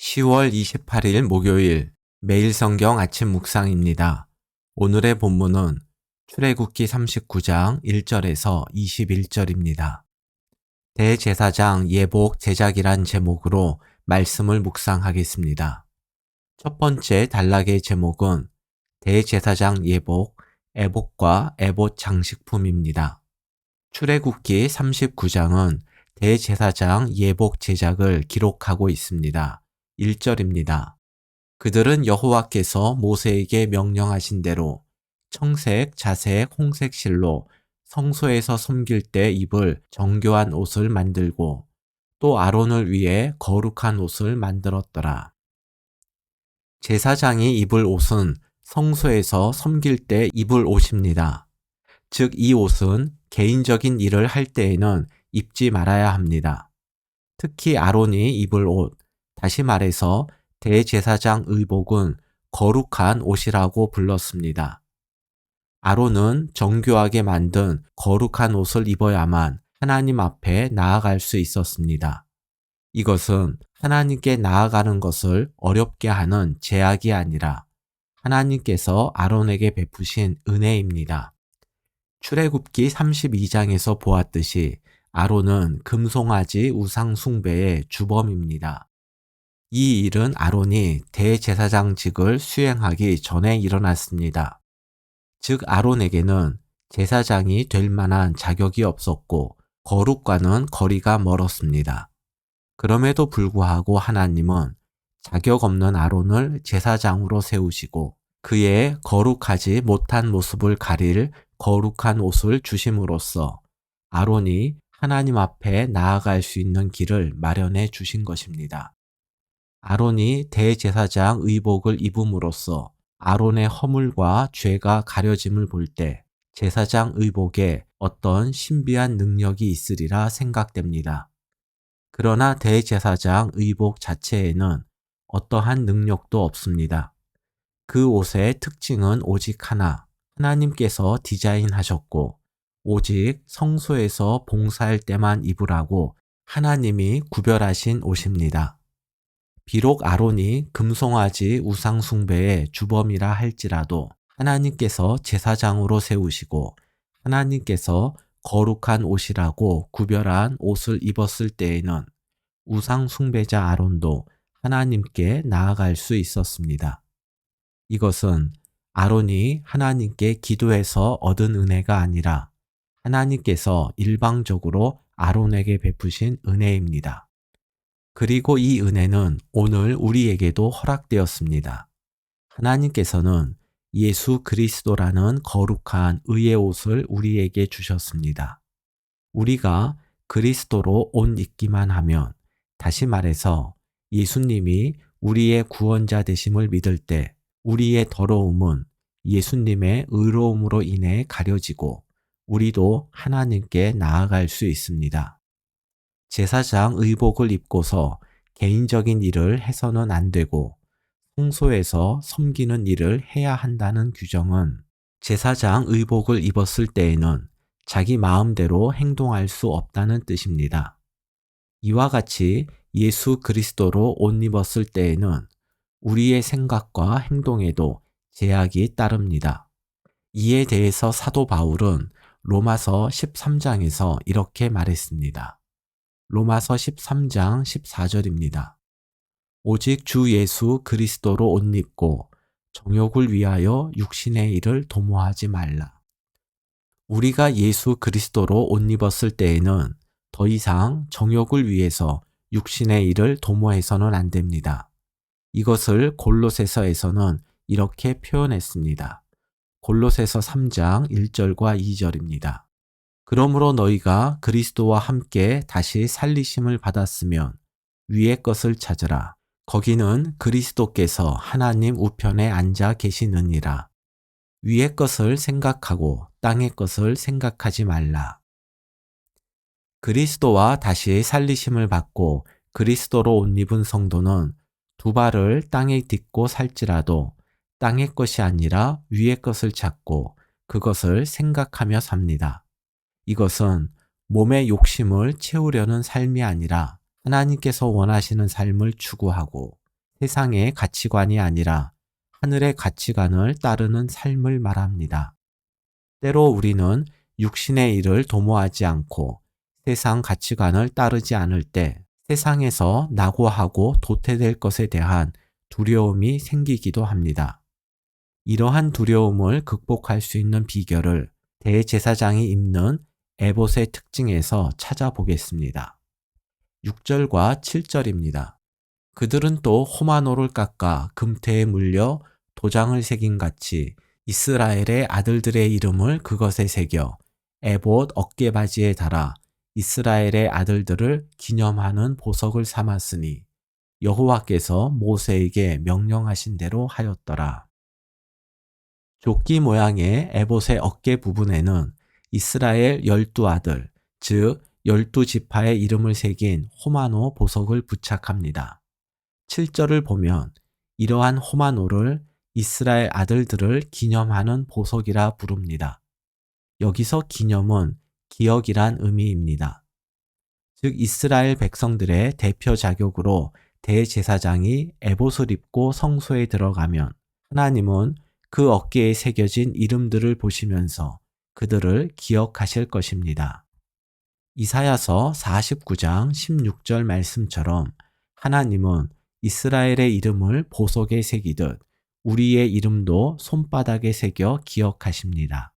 10월 28일 목요일 매일 성경 아침 묵상입니다. 오늘의 본문은 출애굽기 39장 1절에서 21절입니다. 대제사장 예복 제작이란 제목으로 말씀을 묵상하겠습니다. 첫 번째 단락의 제목은 대제사장 예복, 에봇과 에봇 장식품입니다. 출애굽기 39장은 대제사장 예복 제작을 기록하고 있습니다. 1절입니다. 그들은 여호와께서 모세에게 명령하신 대로 청색, 자색, 홍색 실로 성소에서 섬길 때 입을 정교한 옷을 만들고 또 아론을 위해 거룩한 옷을 만들었더라. 제사장이 입을 옷은 성소에서 섬길 때 입을 옷입니다. 즉, 이 옷은 개인적인 일을 할 때에는 입지 말아야 합니다. 특히 아론이 입을 옷, 다시 말해서 대제사장 의복은 거룩한 옷이라고 불렀습니다. 아론은 정교하게 만든 거룩한 옷을 입어야만 하나님 앞에 나아갈 수 있었습니다. 이것은 하나님께 나아가는 것을 어렵게 하는 제약이 아니라 하나님께서 아론에게 베푸신 은혜입니다. 출애굽기 32장에서 보았듯이 아론은 금송아지 우상 숭배의 주범입니다. 이 일은 아론이 대제사장직을 수행하기 전에 일어났습니다. 즉, 아론에게는 제사장이 될 만한 자격이 없었고 거룩과는 거리가 멀었습니다. 그럼에도 불구하고 하나님은 자격 없는 아론을 제사장으로 세우시고 그의 거룩하지 못한 모습을 가릴 거룩한 옷을 주심으로써 아론이 하나님 앞에 나아갈 수 있는 길을 마련해 주신 것입니다. 아론이 대제사장 의복을 입음으로써 아론의 허물과 죄가 가려짐을 볼 때 제사장 의복에 어떤 신비한 능력이 있으리라 생각됩니다. 그러나 대제사장 의복 자체에는 어떠한 능력도 없습니다. 그 옷의 특징은 오직 하나, 하나님께서 디자인하셨고 오직 성소에서 봉사할 때만 입으라고 하나님이 구별하신 옷입니다. 비록 아론이 금송아지 우상 숭배의 주범이라 할지라도 하나님께서 제사장으로 세우시고 하나님께서 거룩한 옷이라고 구별한 옷을 입었을 때에는 우상 숭배자 아론도 하나님께 나아갈 수 있었습니다. 이것은 아론이 하나님께 기도해서 얻은 은혜가 아니라 하나님께서 일방적으로 아론에게 베푸신 은혜입니다. 그리고 이 은혜는 오늘 우리에게도 허락되었습니다. 하나님께서는 예수 그리스도라는 거룩한 의의 옷을 우리에게 주셨습니다. 우리가 그리스도로 옷 입기만 하면, 다시 말해서 예수님이 우리의 구원자 되심을 믿을 때 우리의 더러움은 예수님의 의로움으로 인해 가려지고 우리도 하나님께 나아갈 수 있습니다. 제사장 의복을 입고서 개인적인 일을 해서는 안 되고 성소에서 섬기는 일을 해야 한다는 규정은 제사장 의복을 입었을 때에는 자기 마음대로 행동할 수 없다는 뜻입니다. 이와 같이 예수 그리스도로 옷 입었을 때에는 우리의 생각과 행동에도 제약이 따릅니다. 이에 대해서 사도 바울은 로마서 13장에서 이렇게 말했습니다. 로마서 13장 14절입니다. 오직 주 예수 그리스도로 옷 입고 정욕을 위하여 육신의 일을 도모하지 말라. 우리가 예수 그리스도로 옷 입었을 때에는 더 이상 정욕을 위해서 육신의 일을 도모해서는 안 됩니다. 이것을 골로새서에서는 이렇게 표현했습니다. 골로새서 3장 1절과 2절입니다. 그러므로 너희가 그리스도와 함께 다시 살리심을 받았으면 위의 것을 찾으라. 거기는 그리스도께서 하나님 우편에 앉아 계시느니라. 위의 것을 생각하고 땅의 것을 생각하지 말라. 그리스도와 다시 살리심을 받고 그리스도로 옷 입은 성도는 두 발을 땅에 딛고 살지라도 땅의 것이 아니라 위의 것을 찾고 그것을 생각하며 삽니다. 이것은 몸의 욕심을 채우려는 삶이 아니라 하나님께서 원하시는 삶을 추구하고 세상의 가치관이 아니라 하늘의 가치관을 따르는 삶을 말합니다. 때로 우리는 육신의 일을 도모하지 않고 세상 가치관을 따르지 않을 때 세상에서 낙오하고 도태될 것에 대한 두려움이 생기기도 합니다. 이러한 두려움을 극복할 수 있는 비결을 대제사장이 입는 에봇의 특징에서 찾아보겠습니다. 6절과 7절입니다. 그들은 또 호마노를 깎아 금태에 물려 도장을 새긴 같이 이스라엘의 아들들의 이름을 그것에 새겨 에봇 어깨바지에 달아 이스라엘의 아들들을 기념하는 보석을 삼았으니 여호와께서 모세에게 명령하신 대로 하였더라. 조끼 모양의 에봇의 어깨 부분에는 이스라엘 12아들, 즉 12지파의 이름을 새긴 호마노 보석을 부착합니다. 7절을 보면 이러한 호마노를 이스라엘 아들들을 기념하는 보석이라 부릅니다. 여기서 기념은 기억이란 의미입니다. 즉 이스라엘 백성들의 대표 자격으로 대제사장이 에봇을 입고 성소에 들어가면 하나님은 그 어깨에 새겨진 이름들을 보시면서 그들을 기억하실 것입니다. 이사야서 49장 16절 말씀처럼 하나님은 이스라엘의 이름을 보석에 새기듯 우리의 이름도 손바닥에 새겨 기억하십니다.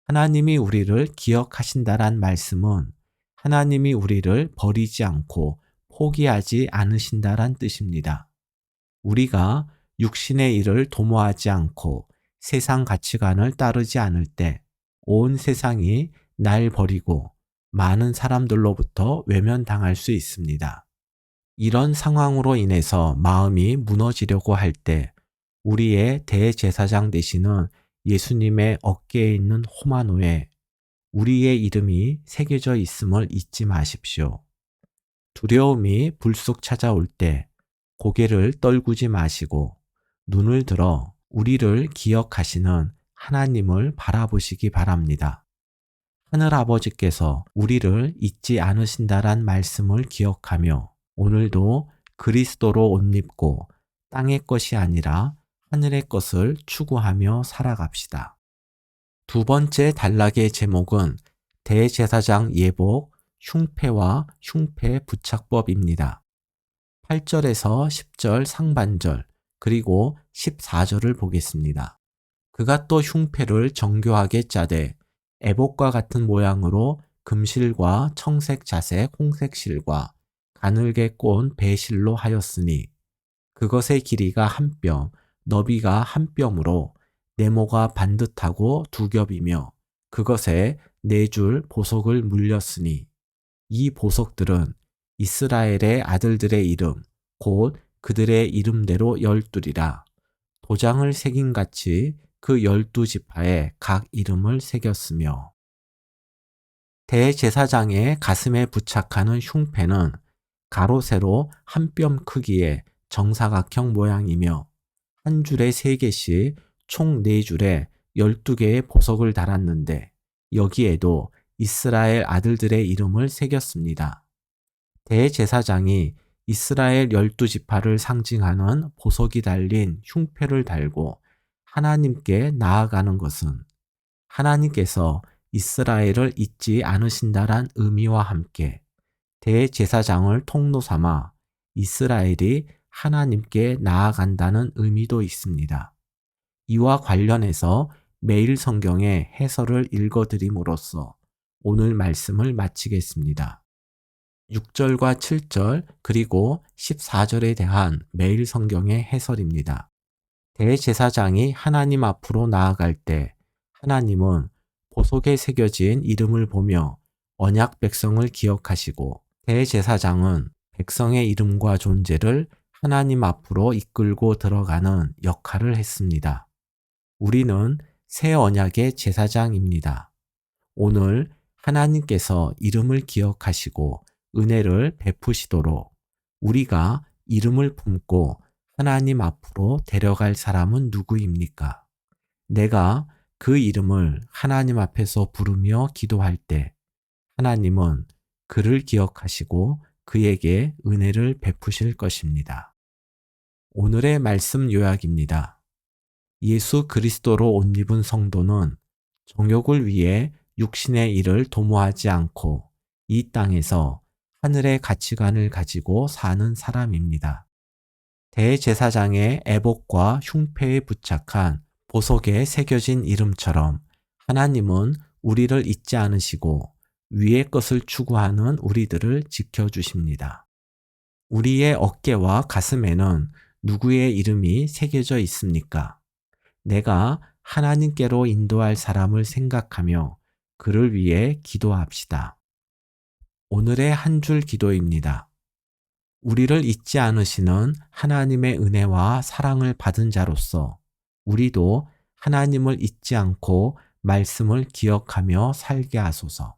하나님이 우리를 기억하신다란 말씀은 하나님이 우리를 버리지 않고 포기하지 않으신다란 뜻입니다. 우리가 육신의 일을 도모하지 않고 세상 가치관을 따르지 않을 때 온 세상이 날 버리고 많은 사람들로부터 외면당할 수 있습니다. 이런 상황으로 인해서 마음이 무너지려고 할 때 우리의 대제사장 되시는 예수님의 어깨에 있는 호마노에 우리의 이름이 새겨져 있음을 잊지 마십시오. 두려움이 불쑥 찾아올 때 고개를 떨구지 마시고 눈을 들어 우리를 기억하시는 하나님을 바라보시기 바랍니다. 하늘아버지께서 우리를 잊지 않으신다란 말씀을 기억하며 오늘도 그리스도로 옷 입고 땅의 것이 아니라 하늘의 것을 추구하며 살아갑시다. 두 번째 단락의 제목은 대제사장 예복, 흉패와 흉패 부착법입니다. 8절에서 10절 상반절 그리고 14절을 보겠습니다. 그가 또 흉패를 정교하게 짜되 에봇과 같은 모양으로 금실과 청색 자색 홍색 실과 가늘게 꼰 배실로 하였으니 그것의 길이가 한 뼘, 너비가 한 뼘으로 네모가 반듯하고 두 겹이며 그것에 네 줄 보석을 물렸으니 이 보석들은 이스라엘의 아들들의 이름, 곧 그들의 이름대로 12이라 도장을 새긴 같이 그 12지파에 각 이름을 새겼으며 대제사장의 가슴에 부착하는 흉패는 가로 세로 한 뼘 크기의 정사각형 모양이며 한 줄에 3개씩 총 4줄에 12개의 보석을 달았는데 여기에도 이스라엘 아들들의 이름을 새겼습니다. 대제사장이 이스라엘 12지파를 상징하는 보석이 달린 흉패를 달고 하나님께 나아가는 것은 하나님께서 이스라엘을 잊지 않으신다란 의미와 함께 대제사장을 통로 삼아 이스라엘이 하나님께 나아간다는 의미도 있습니다. 이와 관련해서 매일 성경의 해설을 읽어드림으로써 오늘 말씀을 마치겠습니다. 6절과 7절 그리고 14절에 대한 매일 성경의 해설입니다. 대제사장이 하나님 앞으로 나아갈 때 하나님은 보석에 새겨진 이름을 보며 언약 백성을 기억하시고 대제사장은 백성의 이름과 존재를 하나님 앞으로 이끌고 들어가는 역할을 했습니다. 우리는 새 언약의 제사장입니다. 오늘 하나님께서 이름을 기억하시고 은혜를 베푸시도록 우리가 이름을 품고 하나님 앞으로 데려갈 사람은 누구입니까? 내가 그 이름을 하나님 앞에서 부르며 기도할 때 하나님은 그를 기억하시고 그에게 은혜를 베푸실 것입니다. 오늘의 말씀 요약입니다. 예수 그리스도로 옷 입은 성도는 정욕을 위해 육신의 일을 도모하지 않고 이 땅에서 하늘의 가치관을 가지고 사는 사람입니다. 대제사장의 애복과 흉패에 부착한 보석에 새겨진 이름처럼 하나님은 우리를 잊지 않으시고 위의 것을 추구하는 우리들을 지켜주십니다. 우리의 어깨와 가슴에는 누구의 이름이 새겨져 있습니까? 내가 하나님께로 인도할 사람을 생각하며 그를 위해 기도합시다. 오늘의 한 줄 기도입니다. 우리를 잊지 않으시는 하나님의 은혜와 사랑을 받은 자로서 우리도 하나님을 잊지 않고 말씀을 기억하며 살게 하소서.